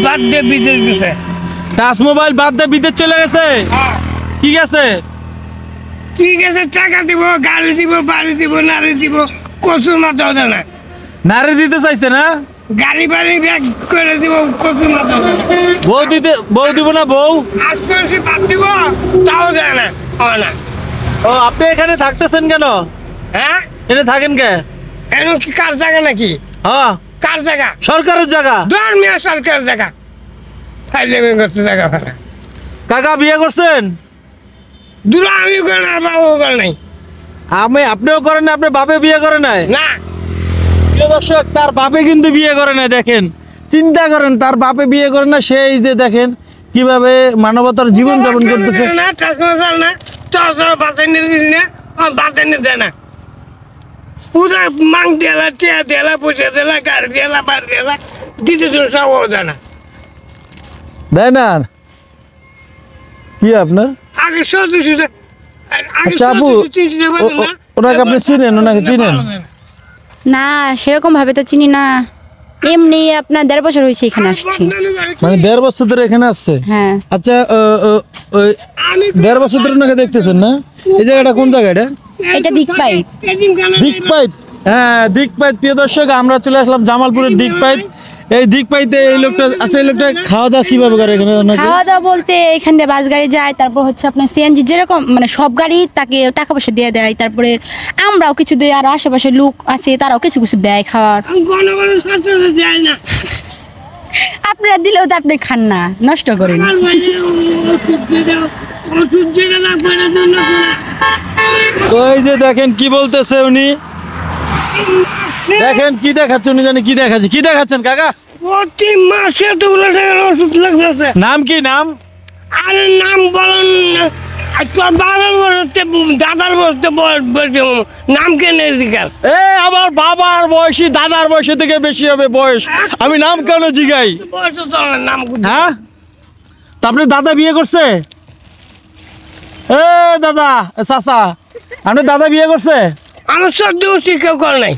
বাদ দিয়ে বিদেশ গেছে। টাচ মোবাইল বাদ দিয়ে বিদেশ চলে গেছে। কি গেছে? কি গেছে? টাকা দিব, গাড়ি দিব, বাড়ি দিব, নারী দিব, কচুর মাথা ওঠে না। নারী দিতে চাইছে না? গাড়ি বাড়ি ব্যাগ করে দিব, কচুর মাথা ওঠে না। বউ দিব না? বউ আশপাশে বাদ দিব, তাও দেয় না, হয় না। ও, আপনি এখানে থাকতেছেন কেন? হ্যাঁ, এখানে থাকেন কে? এখন কি কার জায়গা নাকি? হ্যাঁ, কার জায়গা? সরকারের জায়গা। ধর্মীয় সরকারের জায়গা। ফাইজলামি করতে জায়গা ভাড়া। কাকা বিয়ে করছেন? দুলা আমিও করে না, বাবাও করে নাই। আপনিও করেন না, আপনার বাপে বিয়ে করে নাই? না, প্রিয় দর্শক, তার বাপে কিন্তু বিয়ে করে নাই। দেখেন, চিন্তা করেন, তার বাপে বিয়ে করে না, সেই যে দেখেন কিভাবে মানবতার জীবন যাপন করতেছে। না ট্রান্সফার না, তোর বাঁচাই নিয়ে দিস না, বাঁচাই নিয়ে দেয় না। পুরা মাং দেলা, টিয়া দেলা, পয়সা দেলা, গাড়ি দেলা, বাড়ি দেলা, দিতে তুমি সব দেয় না। দেয় না? কি আপনার? আগে সত্যি আচ্ছা আপু, ওনাকে আপনি চিনেন? ওনাকে চিনেন? না, সেরকম ভাবে তো চিনি না। এমনি আপনার 1.5 বছর হয়েছে এখানে আসছি। মানে 1.5 বছর ধরে এখানে আসছে? হ্যাঁ। আচ্ছা, ওই 1.5 বছর ধরে ওনাকে দেখতেছেন না? এই জায়গাটা কোন জায়গা? এটা দিকপাইত। দিকপাইত। হ্যাঁ, দিকপাইত। প্রিয় দর্শক, আমরা চলে আসলাম জামালপুরের দিকপাইত। এই দিকপাইতে এই লোকটা আছে। এই লোকটা খাওয়া দাওয়া কিভাবে করে এখানে? খাওয়া দাওয়া বলতে এখান দিয়ে বাস গাড়ি যায়, তারপর হচ্ছে আপনার সিএনজি, যেরকম মানে সব গাড়ি তাকে টাকা পয়সা দিয়ে দেয়। তারপরে আমরাও কিছু দিই, আর আশেপাশে লোক আছে তারাও কিছু কিছু দেয় খাওয়ার। দেয় না। আপনারা দিলেও তো আপনি খান না, নষ্ট করেন। ওই যে দেখেন কি বলতেছে উনি। দেখেন কি দেখাচ্ছে উনি, জানি কি দেখাচ্ছে। কি দেখাচ্ছেন কাকা? প্রতি মাসে তো ওষুধ লাগতেছে। নাম কি? নাম? আরে নাম বলেন, বাবার বলতে, দাদার বলতে নাম কেন জিজ্ঞাস? আমার বাবার বয়সী দাদার বয়সের থেকে বেশি হবে বয়স, আমি নাম কেন জিগাই? নাম হ্যাঁ, তো আপনার দাদা বিয়ে করছে? দাদা, চাচা, আপনার দাদা বিয়ে করছে? আমার 14 গোষ্ঠী কেউ করে নাই।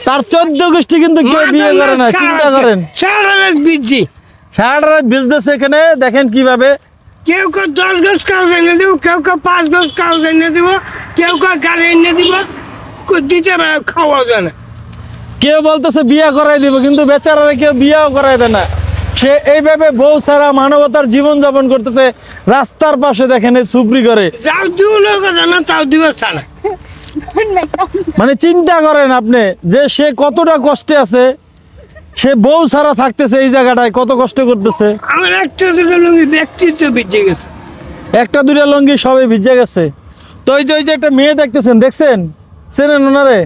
তার 14 গোষ্ঠী কিন্তু কেউ বিয়ে করে না। চিন্তা করেন, সারা রাত বিজি, সারা রাত বিজনেস। এখানে দেখেন কিভাবে কেউ কেউ 10 গজ কাগজ এনে দিব, কেউ কেউ 5 গজ কাগজ এনে দিব, কেউ কেউ গাড়ি এনে দিব, দিতে খাওয়া যায় না। কেউ বলতেছে বিয়ে করাই দিব, কিন্তু বেচারারা কেউ বিয়েও করাই দেয় না। সে এইভাবে বউ ছাড়া মানবতার জীবন যাপন করতেছে। রাস্তার পাশে দেখেন সুপ্রি করে, যাও দিউনের কথা না, তাও দিবার না। মানে চিন্তা করেন আপনি যে সে কতটা কষ্টে আছে। সে বউ ছাড়া থাকতেছে এই জায়গাটায়, কত কষ্ট করতেছে। আমার একটা দুটো লুঙ্গি ব্যক্তিত্ব বেঁচে গেছে। একটা দুটা লঙ্গি সবে ভিজে গেছে। তো ওই যে একটা মেয়ে দেখতেছেন, দেখছেন? চেনেন ওনারে?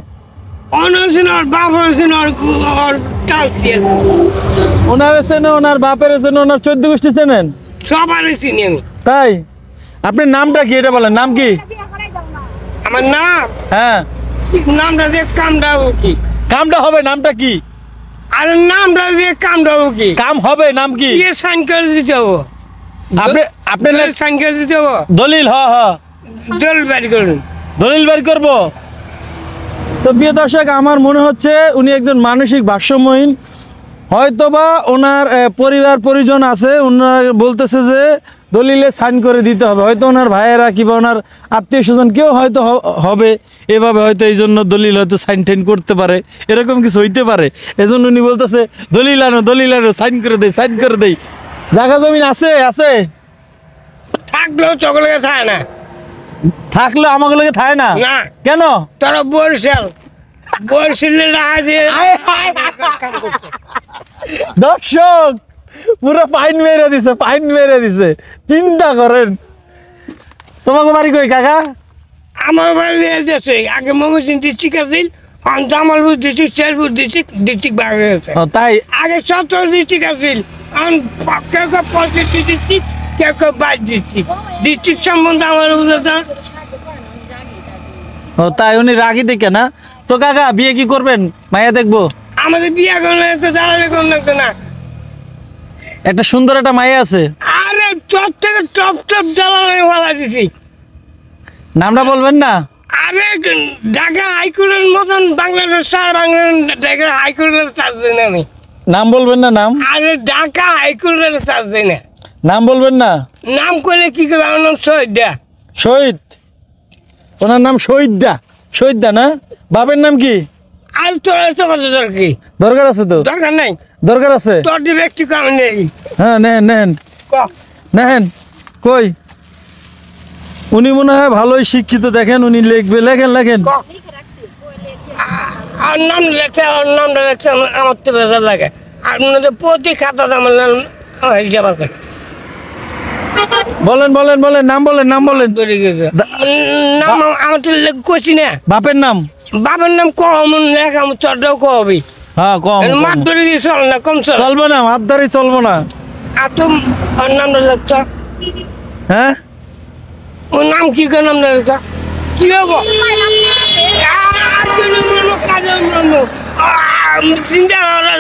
অনসিন ওর বাপ হয়েছেন, ওর টাল দিয়েছে। ওনারে চেনে, ওনার বাপের চেনে, ওনার 14 গোষ্ঠী চেনেন? সবারই চিনি আমি। তাই? আপনার নামটা কি এটা বলেন, নাম কি? আমার নাম? হ্যাঁ, নামটা দিয়ে কামটা কি? কামটা হবে, নামটা কি? আরে নামটা দিয়ে কামটা কি? কাম হবে, নাম কি? দিয়ে সাইন করে দিতে হবো। আপনি সাইন করে দিতে হবো। দলিল? হ্যাঁ, দলিল বাড়ি করুন। দলিল বের করব। তো প্রিয় দর্শক, আমার মনে হচ্ছে উনি একজন মানসিক ভারসাম্যহীন। হয়তোবা ওনার পরিবার পরিজন আছে, ওনার বলতেছে যে দলিলে সাইন করে দিতে হবে। হয়তো ওনার ভাইয়েরা কিংবা ওনার আত্মীয় স্বজন কেউ হয়তো হবে এভাবে, হয়তো এই জন্য দলিল হয়তো সাইন টাইন করতে পারে, এরকম কিছু হইতে পারে। এজন্য উনি বলতেছে দলিল আনো, দলিল আনো, সাইন করে দেই, সাইন করে দেই। জায়গা জমিন আছে? আছে থাকলেও চকলে থাকে না। থাকলে আমাকে লোকে থাকে না? না। কেন? তোরা বরিশাল, বরিশালে রাখা দিয়ে দর্শক পুরো পাইন মেরে দিছে, পাইন মেরে দিছে। চিন্তা করেন। তোমাকে বাড়ি কই কাকা? আমার বাড়ি দেশে আগে ময়মনসিংহ ডিস্ট্রিক্ট আছিল, জামালপুর ডিস্ট্রিক্ট, শেরপুর ডিস্ট্রিক্ট ভাগ হয়ে গেছে। তাই আগে 17 ডিস্ট্রিক্ট আছিল, কেউ কেউ 65 ডিস্ট্রিক্ট, কেউ কেউ 22 ডিস্ট্রিক্ট। ডিস্ট্রিক্ট সম্বন্ধে আমার উল্লেখা। তাই উনি রাগি দেখে না? তো কাকা বিয়ে কি করবেন? মাইয়া দেখবো? আমাদের বিয়ে করলে তো জ্বালালে কোন লাগতো না। একটা সুন্দর একটা মাইয়া আছে। আরে টপ থেকে টপ টপ জ্বালালে ভালা দিছি। নামটা বলবেন না? আরে ঢাকা হাইকোর্টের মতন বাংলাদেশ, সারা বাংলাদেশ ঢাকা হাইকোর্টের চার্জ দেন আমি। নাম বলবেন না নাম? আরে ঢাকা হাইকোর্টের চার্জ দেয় না। নাম বলবেন না? নাম করলে কি করবে? আমার নাম শহীদা। শহীদ? ওনার নাম শহীদদা। শহীদদা না? বাপের নাম কি? আর তোর এত কথা দরকার কি? দরকার আছে তো? দরকার নাই। দরকার আছে? তোর যে ব্যক্তি কাম নেই। হ্যাঁ নেন নেন ক নেন। কই উনি মনে হয় ভালোই শিক্ষিত, দেখেন উনি লিখবে। লেখেন লেখেন। ক আর নাম লেখছে, আর নামটা লেখছে, আমার তো বেজার লাগে। আর প্রতি খাতা আমার হিসাব আছে। বলেন বলেন বলেন, নাম বলেন, নাম বলেন। ধরে গেছে নাম আমার তো কইছি না। বাপের নাম? বাবার নাম কম লেখ, আমার চরটাও কবি। হ্যাঁ কম। মাঠ ধরে গিয়ে চল না, কম চল। চলবে না, হাত ধরে চলবো না। আর তো ওর নামটা লেখছ। হ্যাঁ ওর নাম কি করে নামটা লেখছ? কি হবো? চিন্তা করার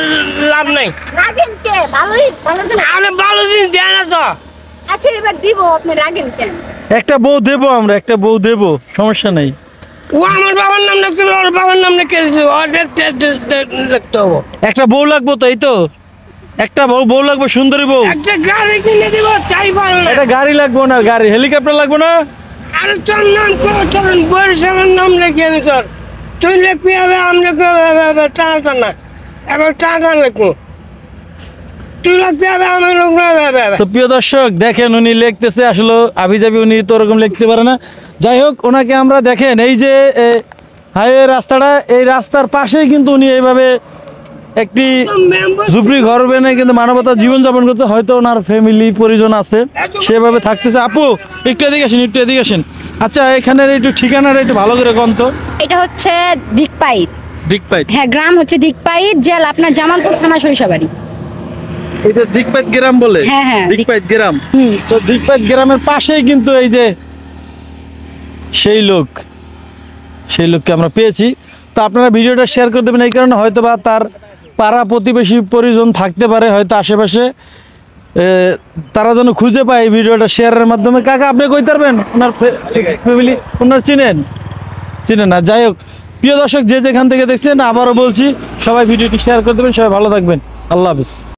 লাভ নাই। রাগেন কে? ভালোই ভালোর জন্য। আরে ভালো জিনিস দেয় না তো। আচ্ছা এবার দিব, আপনি রাগেন কেন? একটা বউ দেবো আমরা, একটা বউ দেবো, সমস্যা নেই। ও আমার বাবার নাম লিখছিল, ওর বাবার নাম লিখে দিয়েছে। লিখতে হবো। একটা বউ লাগবো তো, এই তো একটা বউ লাগবে, সুন্দরী বউ। একটা গাড়ি কিনে দিব, চাই পারো না। একটা গাড়ি লাগবো না? গাড়ি হেলিকপ্টার লাগবো না? আরে তোর নাম তোর বরিশালের নাম লিখে নি তোর। তুই লিখবি হবে, আমি লিখবি টানা টানা। এবার টানা লিখবো। তুই লিখবি হবে, আমি লিখবো। তো প্রিয় দর্শক দেখেন, উনি লিখতেছে আসলে আবিজাবি, উনি তো ওরকম লিখতে পারে না। যাই হোক, ওনাকে আমরা দেখেন এই যে হাইওয়ে রাস্তাটা, এই রাস্তার পাশেই কিন্তু উনি এইভাবে একটি ঝুপড়ি ঘর বেনে কিন্তু মানবতার জীবনযাপন করতে, হয়তো ওনার ফ্যামিলি পরিজন আছে, সেভাবে থাকতেছে। আপু একটু এদিকে আসেন, একটু এদিকে আসেন। আচ্ছা এখানের একটু ঠিকানাটা একটু ভালো করে কোন তো। এটা হচ্ছে দিকপাইত। দিকপাইত? হ্যাঁ, গ্রাম হচ্ছে দিকপাইত, জেলা আপনার জামালপুর থানা সরিষাবাড়ি। এটা দিকপাইত গ্রাম বলে? হ্যাঁ, হ্যাঁ, দিকপাইত গ্রাম। হুম। তো দিকপাইত গ্রামের পাশেই কিন্তু এই যে সেই লোককে আমরা পেয়েছি। তো আপনারা ভিডিওটা শেয়ার করে দেবেন, এই কারণে হয়তো বা তার পাড়া প্রতিবেশী পরিজন থাকতে পারে হয়তো আশেপাশে, তারা যেন খুঁজে পায় এই ভিডিওটা শেয়ারের মাধ্যমে। কাকা আপনি কইতে পারবেন ওনার ফ্যামিলি, ওনার চিনেন না? যাই হোক প্রিয় দর্শক, যে যেখান থেকে দেখছেন, আবারও বলছি সবাই ভিডিওটি শেয়ার করে দেবেন। সবাই ভালো থাকবেন। আল্লাহ হাফিজ।